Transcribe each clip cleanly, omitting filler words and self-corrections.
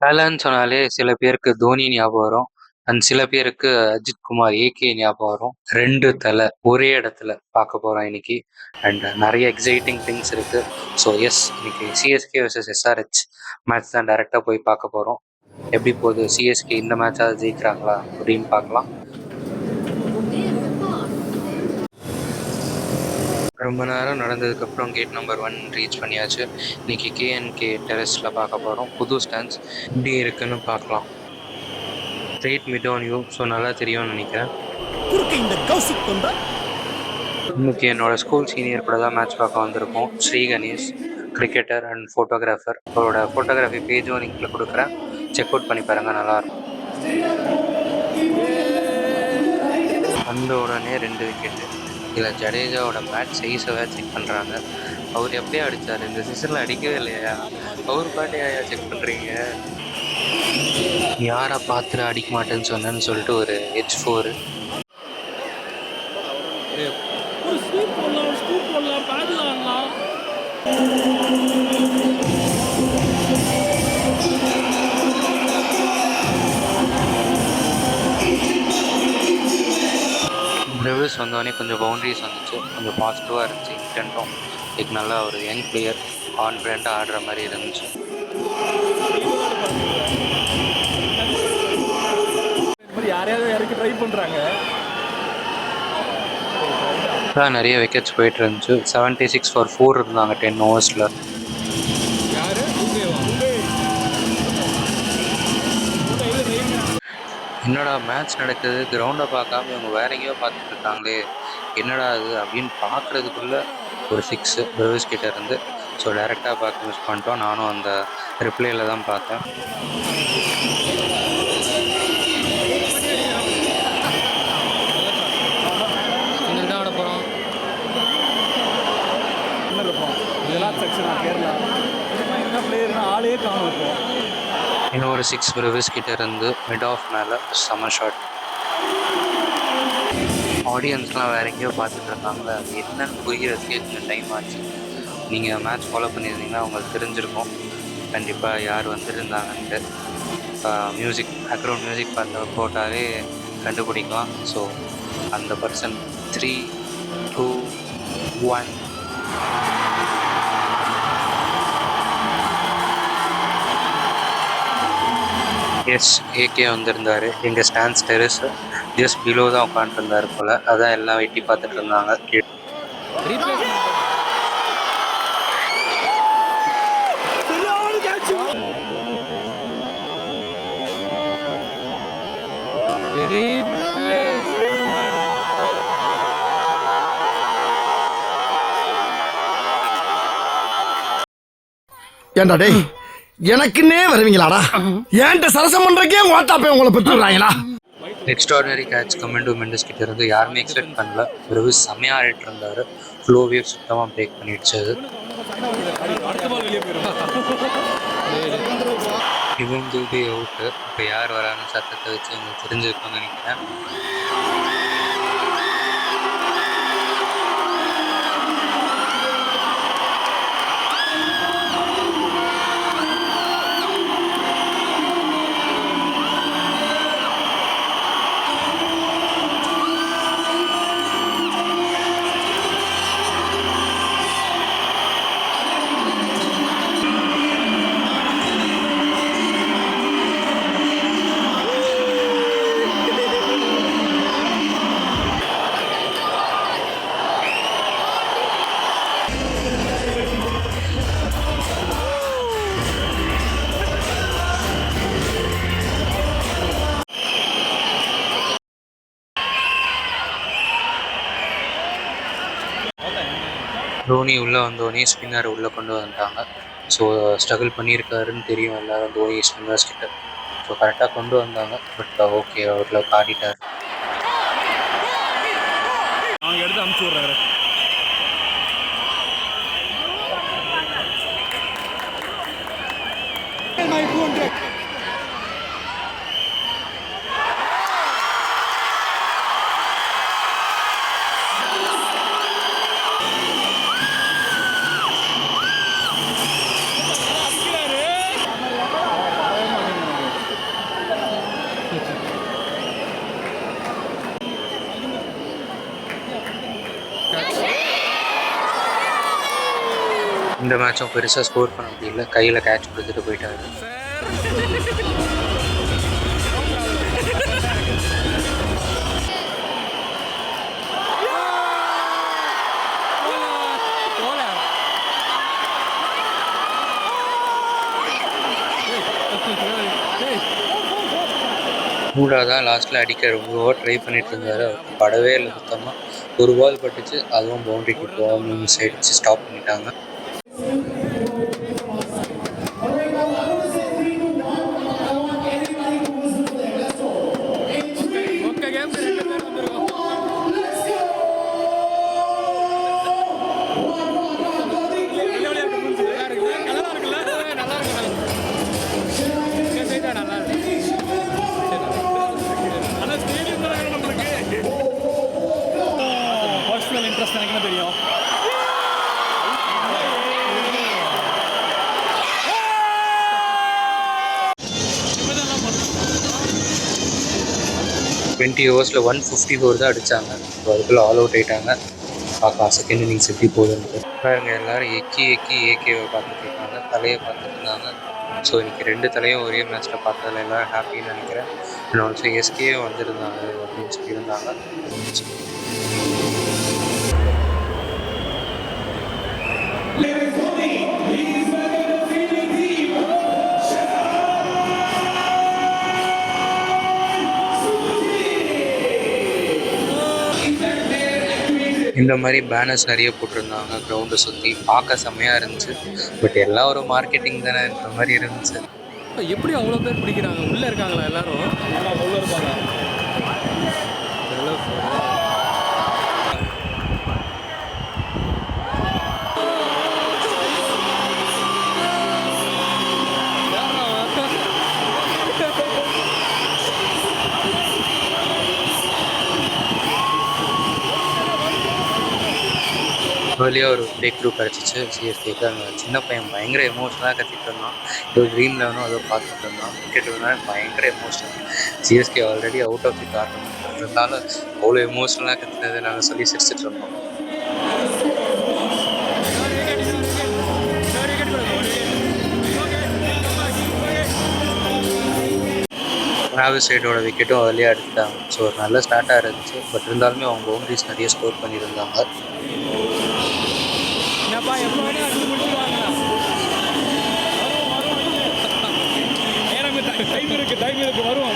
தலன்னு சொன்னாலே சில பேருக்கு தோனி ஞாபகம் வரும். அண்ட் சில பேருக்கு அஜித் குமார் ஏகே ஞாபகம் வரும். 2 தல ஒரே இடத்துல பார்க்க போறோம் இன்னைக்கு. அண்ட் நெறைய எக்ஸைட்டிங் திங்ஸ் இருக்கு. ஸோ எஸ், இன்னைக்கு சிஎஸ்கே வர்சஸ் எஸ்ஆர்ஹெச் மேட்ச் தான் டைரக்டா போய் பார்க்க போறோம். எப்படி போகுது? சிஎஸ்கே இந்த மேட்சாவது ஜெயிக்கிறாங்களா அப்படின்னு பார்க்கலாம். ரொம்ப நேரம் நடந்ததுக்கப்புறம் கேட் நம்பர் 1 ரீச் பண்ணியாச்சு. இன்னைக்கு கேஎன்கே டெரஸில் பார்க்க போகிறோம். புது ஸ்டாண்ட்ஸ் எப்படி இருக்குன்னு பார்க்கலாம். Straight mid on you, so நல்லா தெரியும்னு நினைக்கிறேன். இன்னைக்கு என்னோட ஸ்கூல் சீனியர் கூட தான் மேட்ச் பார்க்க வந்திருக்கோம். Shri Ganesh, cricketer and photographer. அவரோட ஃபோட்டோகிராஃபி பேஜும் லிங்க்கில் கொடுக்குறேன், செக் அவுட் பண்ணி பாருங்கள், நல்லாயிருக்கும். வந்த உடனே 2 விக்கெட்டு. இதில் ஜடேஜாவோட பேட் சைஸை செக் பண்ணுறாங்க. அவர் எப்படியா அடித்தார்? இந்த சீசனில் அடிக்கவே இல்லையா? அவர் பேட்டையா செக் பண்ணுறீங்க? யாரை பார்த்துட்டு அடிக்க மாட்டேன்னு சொன்னேன்னு சொல்லிட்டு ஒரு H4. ரிவ்யூஸ் வந்தோடனே கொஞ்சம் பவுண்டரிஸ் வந்துச்சு, கொஞ்சம் பாசிட்டிவாக இருந்துச்சு. இன்டென்ட்டும் லைக் நல்லா ஒரு யங் பிளேயர் கான்ஃபிடென்ட்டாக ஆடுற மாதிரி இருந்துச்சு. நிறைய விக்கெட்ஸ் போயிட்டு இருந்துச்சு. 76 for 4 இருந்தாங்க 10 ஓவர்ஸில். என்னடா மேட்ச் நடக்குது, கிரவுண்டை பார்க்காம இவங்க வேற எங்கேயோ பார்த்துட்டு இருக்காங்களே, என்னடா அது அப்படின்னு பார்க்குறதுக்குள்ள ஒரு 6 பிரவேஸ் கிட்ட இருந்து. ஸோ டைரெக்டாக பார்க்க மிஸ் பண்ணிட்டோம். நானும் அந்த ரிப்ளேயில் தான் பார்த்தேன். இன்னொரு 6 பிரவேஸ் கிட்ட இருந்து மிட் ஆஃப் மேலே செம ஷாட். ஆடியன்ஸ்லாம் வேற எங்கேயோ பார்த்துட்டு இருக்காங்களே, அது என்னன்னு புரிகிறதுக்கே கொஞ்சம் டைம் ஆச்சு. நீங்கள் மேட்ச் ஃபாலோ பண்ணியிருந்தீங்கன்னா உங்களுக்கு தெரிஞ்சிருக்கும் கண்டிப்பாக யார் வந்துருந்தாங்கன்ட்டு. மியூசிக், பேக்ரவுண்ட் மியூசிக் போட்டாலே கண்டுபிடிக்கலாம். ஸோ அந்த பர்சன் 3, 2, 1. எஸ், ஏகே வந்திருந்தார். எங்கள் ஸ்டாண்ட்ஸ் டெரஸ் ஜஸ்ட் பிலோ தான் உட்காந்துருந்தாரு போல். அதான் எல்லாம் வெட்டி பார்த்துட்டு இருந்தாங்க. ஏண்டா டேய், எனக்குன்னே வருவீங்களாடா? ஏன்ட்ட சரசம் பண்றக்கே ஓட்டாப்பே உங்களை பெற்றுறாங்களா? எக்ஸ்ட்ராடனரி கேட்ச் கமெண்டோ மெண்டஸ் கிட்ட இருந்து யாருமே எக்ஸ்பெக்ட் பண்ணல. பிறகு செம்மையாக ஆடிட்டு இருந்தார். ஃப்ளோவே சுத்தமாக பிரேக் பண்ணிடுச்சு. இவன் தூபி அவுட்டு. இப்போ யார் வரான்னு சத்தத்தை வச்சு எனக்கு தெரிஞ்சிருக்கும்னு நினைக்கிறேன். தோனி உள்ளே வந்தோடனே ஸ்பின்னர் உள்ளே கொண்டு வந்துட்டாங்க. ஸோ ஸ்ட்ரகிள் பண்ணியிருக்காருன்னு தெரியும் எல்லாரும் தோனி ஸ்பின்னர்ஸ் கிட்ட. ஸோ கரெக்டாக கொண்டு வந்தாங்க. பட் ஓகே, அவரில் காட்டிட்டார். எடுத்து அனுப்பிச்சு விட்றாரு. இந்த மேட்சும் பெருசாக ஸ்கோர் பண்ண முடியல, கையில் கேட்ச் கொடுத்துட்டு போயிட்டாரு. மூடாதான் லாஸ்ட்டில் அடிக்க ரொம்ப ட்ரை பண்ணிட்டு இருந்தார். அவருக்கு படவே இல்லை சுத்தமாக. ஒரு பால் பட்டுச்சு, அதுவும் பவுண்டரிக்கு போகாமல் மிஸ் ஆயிடுச்சு, ஸ்டாப் பண்ணிட்டாங்க. இன்ட்ரெஸ்ட் எனக்கு தெரியும். டுவெண்ட்டி ஓவர்ஸில் 154 தான் அடித்தாங்க. ஸோ அதுக்குள்ளே ஆல் அவுட் ஆகிட்டாங்க. பார்க்கலாம் செகண்ட் இன்னிங்ஸ் எப்படி போகுதுன்ட்டு. பாருங்க, எல்லோரும் எக்கி ஏகேவை பார்த்துட்டு இருக்காங்க, தலையை பார்த்துட்டு இருந்தாங்க. ஸோ இன்றைக்கி 2 தலையும் ஒரே மேட்ச்சில் பார்த்ததில் எல்லோரும் ஹாப்பின்னு நினைக்கிறேன். அண்ட் ஆல்சோ எஸ்கே வந்திருந்தாங்க அப்படின்னு சொல்லியிருந்தாங்க. இந்த மாதிரி பேனர்ஸ் நிறைய போட்டிருந்தாங்க கிரவுண்டை சுற்றி, பார்க்க செம்மையாக இருந்துச்சு. பட் எல்லாம் ஒரு மார்க்கெட்டிங் தானே, இந்த மாதிரி இருந்துச்சு. எப்படி அவ்வளோ பேர் பிடிக்கிறாங்க? உள்ளே இருக்காங்களா எல்லாரும்? உள்ளே இருப்பாங்க. வழியாக ஒரு பிரேக் த்ரூ கிடச்சிச்சு சிஎஸ்கேக்கு. அந்த சின்ன பையன் பயங்கர எமோஷனலாக கத்திட்டு இருந்தான். ஏதோ ட்ரீம் லெவனும் அதோ பார்த்துட்டு இருந்தான். விக்கெட் வினாலும் பயங்கர emotional. CSK already out of the tournament இருந்தாலும் அவ்வளோ எமோஷனலாக கத்தினதை நாங்கள் சொல்லி சிரிச்சிட்டு இருந்தோம். டிராவிஸ் ஹெட்டோட விக்கெட்டும் ஏர்லியாக எடுத்துட்டாங்க. ஸோ ஒரு நல்ல ஸ்டார்ட்டாக இருந்துச்சு. பட் இருந்தாலுமே அவங்க பவுண்டரிஸ் நிறைய ஸ்கோர் பண்ணியிருந்தாங்க. டைம் இருக்கு வரும்.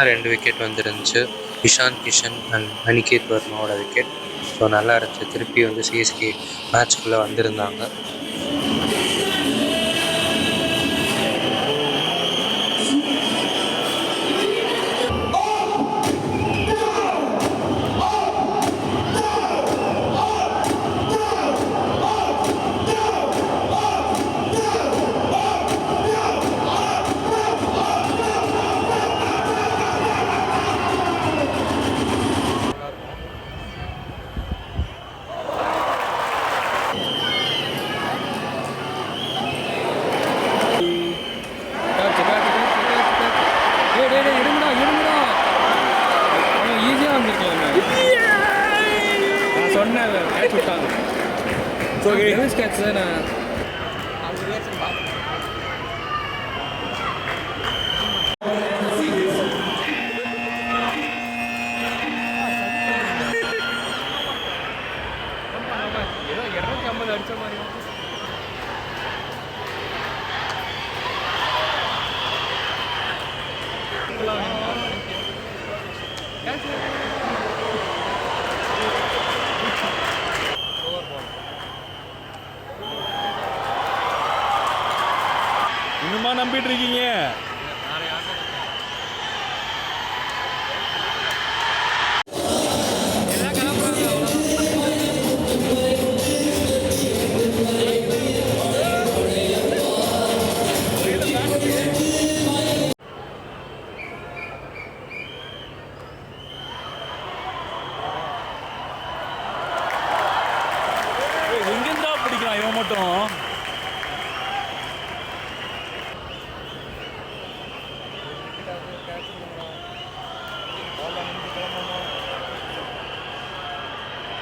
ரெண்டு விக்கெட் வந்துருந்துச்சு. இஷான் கிஷன் அண்ட் அனிகேத் வர்மாவோட விக்கெட். ஸோ நல்லா இருந்துச்சு. திருப்பி வந்து சிஎஸ்கே மேட்ச்குள்ளே வந்திருந்தாங்க. இன்னுமா நம்பிட்டு இருக்கீங்க? மட்டும்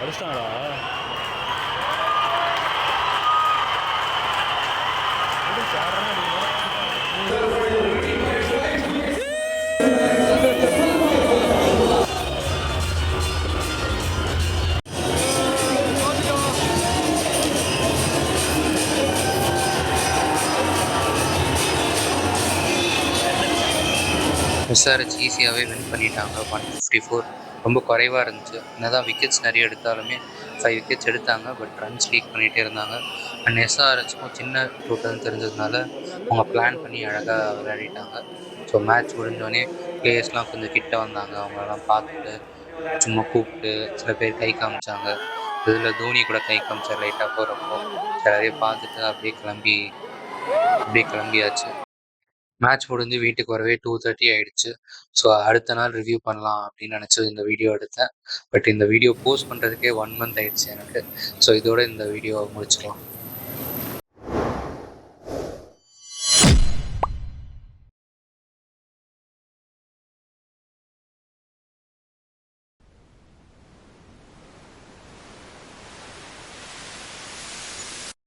அடிச்சிட்டாங்களா? எஸ்ஆர்ஹெச் ஈஸியாகவே வின் பண்ணிட்டாங்க. 154 ரொம்ப குறைவாக இருந்துச்சு. என்னதான் விக்கெட்ஸ் நிறைய எடுத்தாலுமே 5 விக்கெட்ஸ் எடுத்தாங்க. பட் ரன்ஸ் லீக் பண்ணிகிட்டே இருந்தாங்க. அண்ட் எஸ்ஆர்ஹெச்க்கும் சின்ன டோட்டல்னு தெரிஞ்சதுனால அவங்க பிளான் பண்ணி அழகாக விளையாடிட்டாங்க. ஸோ மேட்ச் முடிஞ்சோடனே பிளேயர்ஸ்லாம் கொஞ்சம் கிட்ட வந்தாங்க. அவங்களெல்லாம் பார்த்துட்டு சும்மா கூப்பிட்டு சில பேர் கை காமிச்சாங்க. இதில் தோனி கூட கை காமிச்சார் லைட்டாக போகிறப்போ. எல்லாரையும் பார்த்துட்டு அப்படியே கிளம்பியாச்சு. மேட்ச் முடிஞ்சு வீட்டுக்கு வரவே 2:30 ஆயிடுச்சு. ஸோ அடுத்த நாள் ரிவ்யூ பண்ணலாம் அப்படின்னு நினச்சி இந்த வீடியோ எடுத்தேன். பட் இந்த வீடியோ போஸ்ட் பண்ணுறதுக்கே 1 மந்த் ஆயிடுச்சு எனக்கு. ஸோ இதோட இந்த வீடியோவை முடிச்சுக்கலாம்.